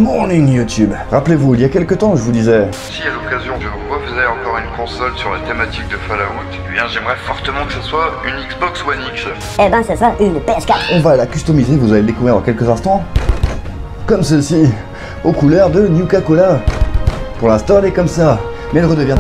morning YouTube. Rappelez-vous, il y a quelques temps, je vous disais... Si à l'occasion je refaisais encore une console sur la thématique de Fallout, eh bien j'aimerais fortement que ce soit une Xbox One X. Eh ben ça sera une PS4. On va la customiser, vous allez le découvrir dans quelques instants. Comme ceci, aux couleurs de Nuka-Cola. Pour l'instant, elle est comme ça, mais elle redevient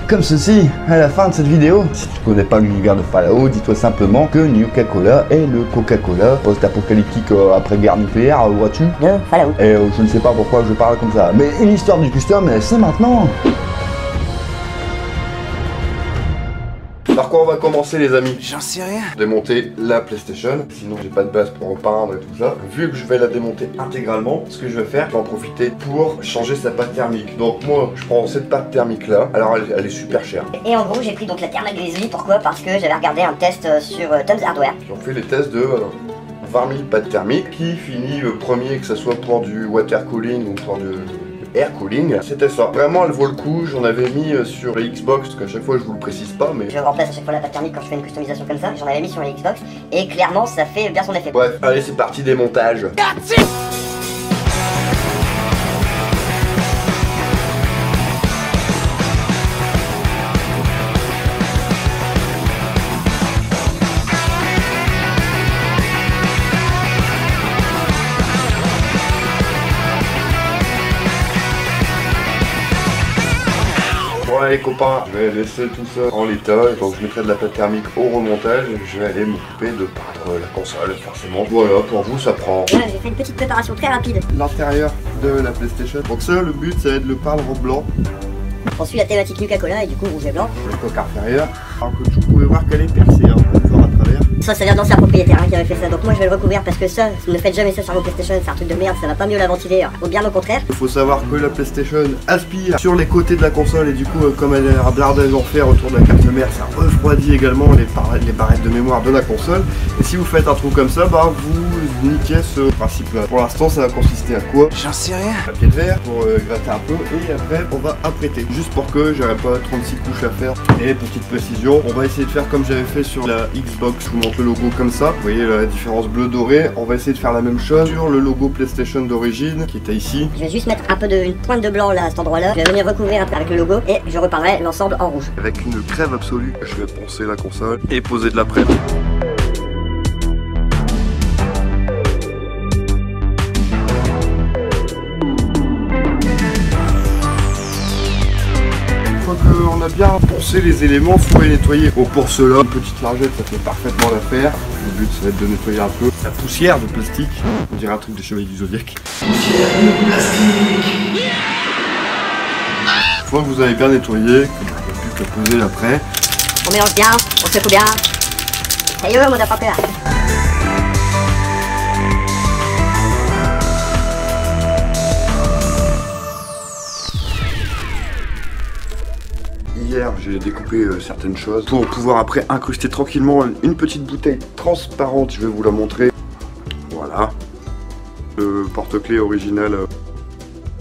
comme ceci à la fin de cette vidéo. Si tu connais pas l'univers de Fallout, dis-toi simplement que Nuka-Cola est le Coca-Cola post-apocalyptique après-guerre nucléaire, vois-tu. De Fallout. Et je ne sais pas pourquoi je parle comme ça, mais l'histoire du custom, c'est maintenant. Par quoi on va commencer, les amis? J'en sais rien. Démonter la PlayStation, sinon j'ai pas de base pour repeindre et tout ça. Vu que je vais la démonter intégralement, ce que je vais faire, je vais en profiter pour changer sa pâte thermique. Donc moi, je prends cette pâte thermique là. Alors elle est super chère. Et en gros, j'ai pris donc la Thermal Grizzly. Pourquoi? Parce que j'avais regardé un test sur Tom's Hardware. Ils ont fait les tests de 20 000 pâtes thermiques. Qui finit premier, que ce soit pour du water cooling ou pour du air cooling, c'était ça. Vraiment, elle vaut le coup. J'en avais mis sur les Xbox, parce qu'à chaque fois je vous le précise pas, mais... Je remplace à chaque fois la pâte thermique quand je fais une customisation comme ça. J'en avais mis sur les Xbox et clairement ça fait bien son effet. Bref, allez, c'est parti, démontage. Bon les copains, je vais laisser tout ça en l'état, donc je mettrai de la pâte thermique au remontage et je vais aller m'occuper de peindre la console forcément. Voilà, pour vous ça prend... Voilà, j'ai fait une petite préparation très rapide. L'intérieur de la PlayStation, donc ça le but c'est de le peindre au blanc. On suit la thématique Nuka-Cola et du coup rouge et blanc. Le coque inférieur, alors que vous pouvez voir qu'elle est percée, hein, vous pouvez voir à travers. Ça c'est l'ancien propriétaire qui avait fait ça, donc moi je vais le recouvrir parce que ça, ne faites jamais ça sur vos PlayStation, c'est un truc de merde, ça va pas mieux la ventiler, ou bien au contraire. Il faut savoir que la PlayStation aspire sur les côtés de la console et du coup comme elle a un blindage en fer autour de la carte mère, ça refroidit également les barrettes de mémoire de la console. Et si vous faites un trou comme ça, bah vous niquez ce principe là. Pour l'instant ça va consister à quoi? J'en sais rien. Papier de verre pour gratter un peu et après on va apprêter. Juste pour que j'aurai pas 36 couches à faire. Et petite précision, on va essayer de faire comme j'avais fait sur la Xbox, je vous montre le logo comme ça. Vous voyez la différence bleu doré, on va essayer de faire la même chose sur le logo PlayStation d'origine qui était ici. Je vais juste mettre un peu une pointe de blanc là à cet endroit là. Je vais venir recouvrir après avec le logo et je repeindrai l'ensemble en rouge. Avec une crève absolue, je vais poncer la console et poser de la prête. On a bien poncé les éléments, faut les nettoyer. Bon, pour cela, une petite largette ça fait parfaitement l'affaire. Le but ça va être de nettoyer un peu la poussière de plastique. On dirait un truc des Chevaliers du Zodiac. Poussière de plastique. Une fois que vous avez bien nettoyé, il n'y a plus qu'à poser après. On mélange bien, on secoue bien. Ça y est, mon apporteur là. Hier, j'ai découpé certaines choses pour pouvoir après incruster tranquillement une petite bouteille transparente. Je vais vous la montrer. Voilà. Le porte-clés original.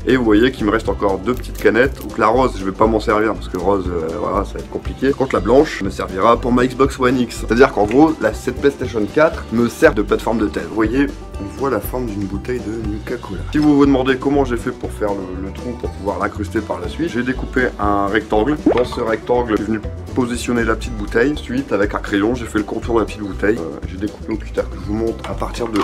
Et vous voyez qu'il me reste encore deux petites canettes. Donc la rose, je vais pas m'en servir parce que rose, voilà, ça va être compliqué. Par contre, la blanche me servira pour ma Xbox One X. C'est-à-dire qu'en gros, cette PlayStation 4 me sert de plateforme de test. Vous voyez, on voit la forme d'une bouteille de Nuka-Cola. Si vous vous demandez comment j'ai fait pour faire le trou pour pouvoir l'incruster par la suite, j'ai découpé un rectangle. Dans ce rectangle, je suis venu positionner la petite bouteille. Ensuite, avec un crayon, j'ai fait le contour de la petite bouteille. J'ai découpé au cutter que je vous montre à partir de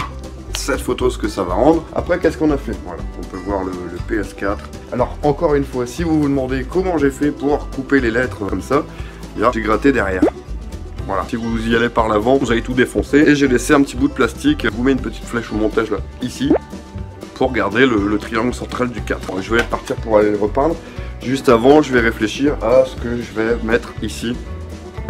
cette photo ce que ça va rendre. Après, qu'est-ce qu'on a fait? Voilà, on peut voir le PS4. Alors, encore une fois, si vous vous demandez comment j'ai fait pour couper les lettres comme ça, j'ai gratté derrière. Voilà, si vous y allez par l'avant, vous allez tout défoncer. Et j'ai laissé un petit bout de plastique. Je vous mets une petite flèche au montage là, ici, pour garder le triangle central du 4. Alors, je vais partir pour aller le repeindre. Juste avant, je vais réfléchir à ce que je vais mettre ici.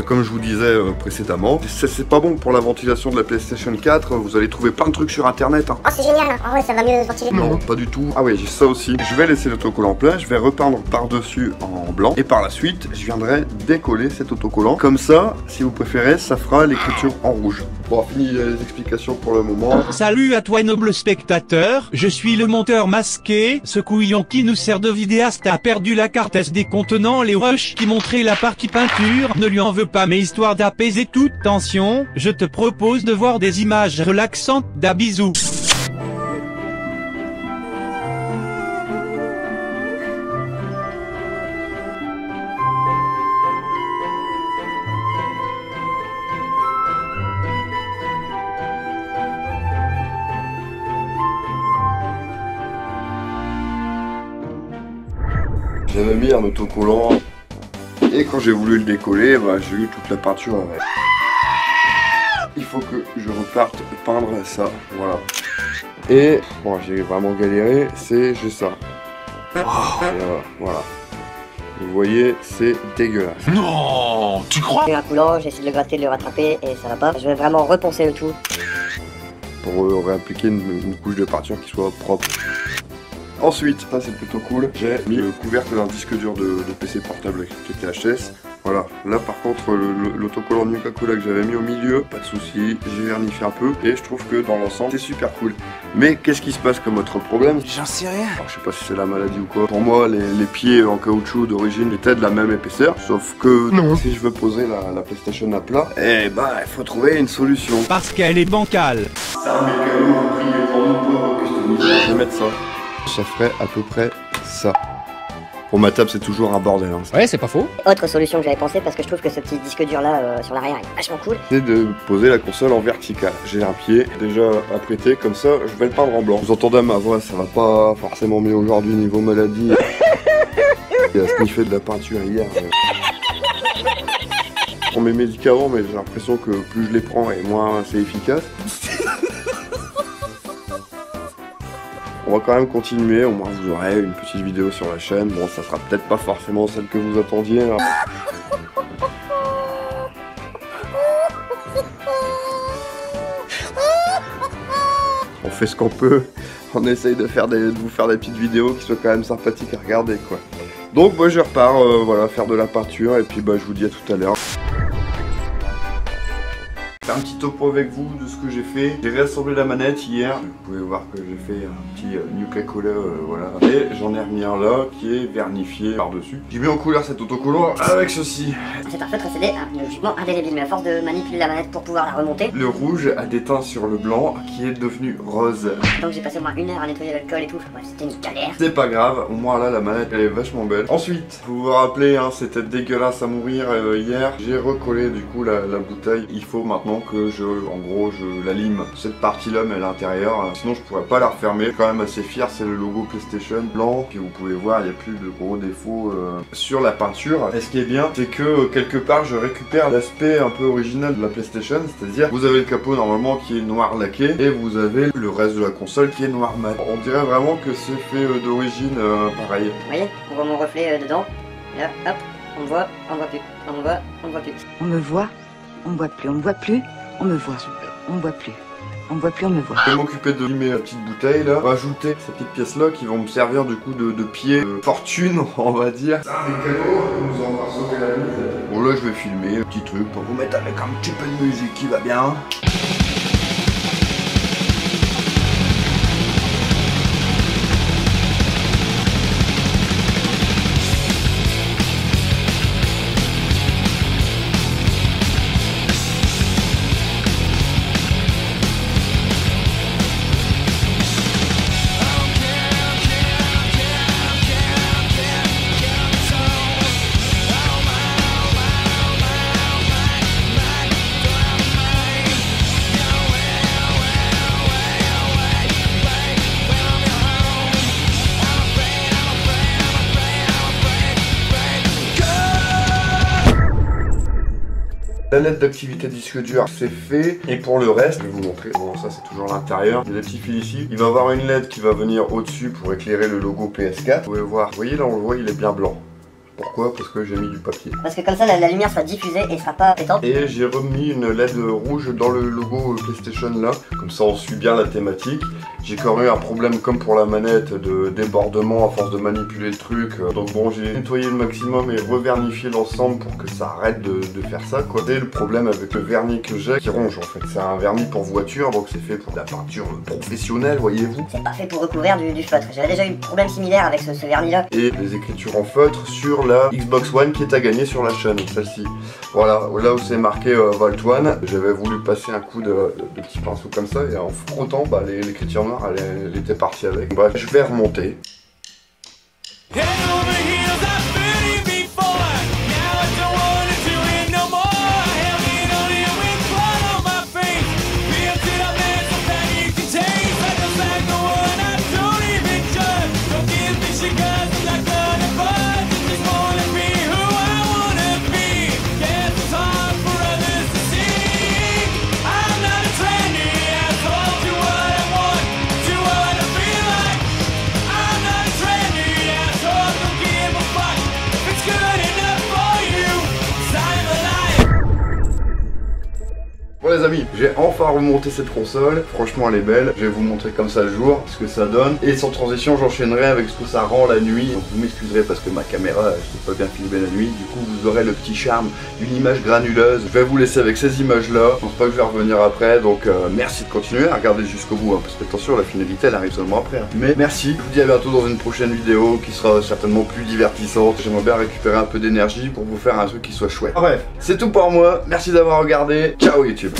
Comme je vous disais précédemment, c'est pas bon pour la ventilation de la PlayStation 4, vous allez trouver plein de trucs sur internet. Oh c'est génial, en vrai ça va mieux ventiler. Non, pas du tout. Ah oui, j'ai ça aussi. Je vais laisser l'autocollant plat, je vais repeindre par-dessus en blanc. Et par la suite, je viendrai décoller cet autocollant. Comme ça, si vous préférez, ça fera l'écriture en rouge. Bon, fini les explications pour le moment. Salut à toi noble spectateur, je suis le monteur masqué. Ce couillon qui nous sert de vidéaste a perdu la carte SD contenant les rushs qui montraient la partie peinture. Ne lui en veux pas, mais histoire d'apaiser toute tension, je te propose de voir des images relaxantes d'Abizou. J'avais mis un autocollant et quand j'ai voulu le décoller, bah, j'ai eu toute la peinture avec. Il faut que je reparte peindre ça, voilà. Et bon, j'ai vraiment galéré, j'ai ça. Et voilà. Vous voyez, c'est dégueulasse. Non, tu crois? J'ai un coulant, j'essaie de le gratter, de le rattraper et ça va pas. Je vais vraiment reponcer le tout. Pour réappliquer une couche de peinture qui soit propre. Ensuite, ça c'est plutôt cool, j'ai mis le couvercle d'un disque dur de PC portable qui était HS. Voilà, là par contre l'autocollant Nuka-Cola que j'avais mis au milieu, pas de souci, j'ai vernifié un peu et je trouve que dans l'ensemble c'est super cool. Mais qu'est-ce qui se passe comme autre problème? J'en sais rien. Alors, je sais pas si c'est la maladie ou quoi. Pour moi les pieds en caoutchouc d'origine étaient de la même épaisseur, sauf que non. Si je veux poser la PlayStation à plat, eh bah il faut trouver une solution. Parce qu'elle est bancale. Ça, mécano a pris pour nous pour customiser. Je vais mettre ça. Ça ferait à peu près ça. Pour ma table, c'est toujours un bordel. Hein. Ouais, c'est pas faux. Autre solution que j'avais pensé parce que je trouve que ce petit disque dur là sur l'arrière est vachement cool. C'est de poser la console en vertical. J'ai un pied déjà apprêté, comme ça, je vais le peindre en blanc. Vous entendez ma voix, ça va pas forcément mieux aujourd'hui niveau maladie. Il a sniffé de la peinture hier. Je prends mes médicaments, mais j'ai l'impression que plus je les prends et moins c'est efficace. On va quand même continuer, au moins vous aurez une petite vidéo sur la chaîne. Bon, ça sera peut-être pas forcément celle que vous attendiez. Hein. On fait ce qu'on peut, on essaye de vous faire des petites vidéos qui soient quand même sympathiques à regarder, quoi. Donc moi je repars, voilà, faire de la peinture et puis bah je vous dis à tout à l'heure. Faire un petit topo avec vous de ce que j'ai fait. J'ai réassemblé la manette hier. Vous pouvez voir que j'ai fait un petit Nuka-Cola, voilà. Et j'en ai remis un là qui est vernifié par-dessus. J'ai mis en couleur cet autocollant avec ceci. C'est un feutre CD, logiquement indélébile, mais à force de manipuler la manette pour pouvoir la remonter. Le rouge a déteint sur le blanc qui est devenu rose. Donc j'ai passé au moins 1 heure à nettoyer l'alcool et tout. Enfin, bref, c'était une galère. C'est pas grave, au moins là la manette elle est vachement belle. Ensuite, vous vous rappelez, hein, c'était dégueulasse à mourir hier. J'ai recollé du coup la bouteille. Il faut maintenant que en gros, je la lime cette partie-là, mais à l'intérieur. Sinon, je pourrais pas la refermer. Je suis quand même assez fier, c'est le logo PlayStation blanc. Puis vous pouvez voir, il n'y a plus de gros défauts sur la peinture. Et ce qui est bien, c'est que quelque part, je récupère l'aspect un peu original de la PlayStation. C'est-à-dire, vous avez le capot normalement qui est noir laqué et vous avez le reste de la console qui est noir mat. On dirait vraiment que c'est fait d'origine pareil. Vous voyez, on voit mon reflet dedans. Et là, hop, on me voit plus. On me voit, on me voit plus. On me voit, on me voit plus, on me voit plus, on me voit. On me voit plus. On me voit plus, on me voit. Je vais m'occuper de limer la petite bouteille là, rajouter ces petites pièces là qui vont me servir du coup de pied fortune, on va dire. C'est un mécano, nous en va sauver la mise. Bon là je vais filmer un petit truc pour vous mettre avec un petit peu de musique qui va bien. La lettre d'activité disque dur, c'est fait. Et pour le reste, je vais vous montrer. Bon, ça c'est toujours l'intérieur. Il y a des petits fils ici. Il va y avoir une LED qui va venir au-dessus pour éclairer le logo PS4. Vous pouvez voir. Vous voyez là, on le voit, il est bien blanc. Pourquoi? Parce que j'ai mis du papier. Parce que comme ça, la lumière sera diffusée et sera pas pétante. Et j'ai remis une LED rouge dans le logo PlayStation là. Comme ça, on suit bien la thématique. J'ai quand même eu un problème comme pour la manette de débordement à force de manipuler le truc. Donc bon, j'ai nettoyé le maximum et revernifié l'ensemble pour que ça arrête de faire ça, quoi. C'est le problème avec le vernis que j'ai qui ronge en fait. C'est un vernis pour voiture, donc c'est fait pour de la peinture professionnelle, voyez-vous. C'est pas fait pour recouvrir du feutre. J'avais déjà eu un problème similaire avec ce vernis là. Et les écritures en feutre sur la Xbox One qui est à gagner sur la chaîne, celle-ci. Voilà, là où c'est marqué Vault One, j'avais voulu passer un coup de petit pinceau comme ça et en frottant, bah, l'écriture noire elle était partie avec. Bref, je vais remonter. les amis, j'ai enfin remonté cette console. Franchement elle est belle. Je vais vous montrer comme ça le jour ce que ça donne. Et sans transition j'enchaînerai avec ce que ça rend la nuit. Donc vous m'excuserez parce que ma caméra, je n'ai pas bien filmé la nuit. Du coup vous aurez le petit charme d'une image granuleuse. Je vais vous laisser avec ces images là. Je pense pas que je vais revenir après. Donc merci de continuer à regarder jusqu'au bout. Parce que attention, la finalité elle arrive seulement après. Mais merci. Je vous dis à bientôt dans une prochaine vidéo qui sera certainement plus divertissante. J'aimerais bien récupérer un peu d'énergie pour vous faire un truc qui soit chouette. Bref, c'est tout pour moi. Merci d'avoir regardé. Ciao YouTube.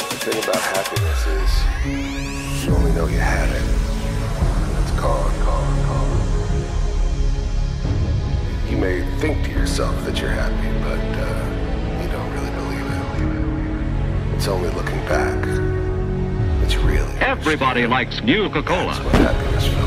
The thing about happiness is you only know you had it. It's gone, gone, gone. You may think to yourself that you're happy, but you don't really believe it. It's only looking back that you really. Everybody likes new Coca-Cola. That's what happiness feels.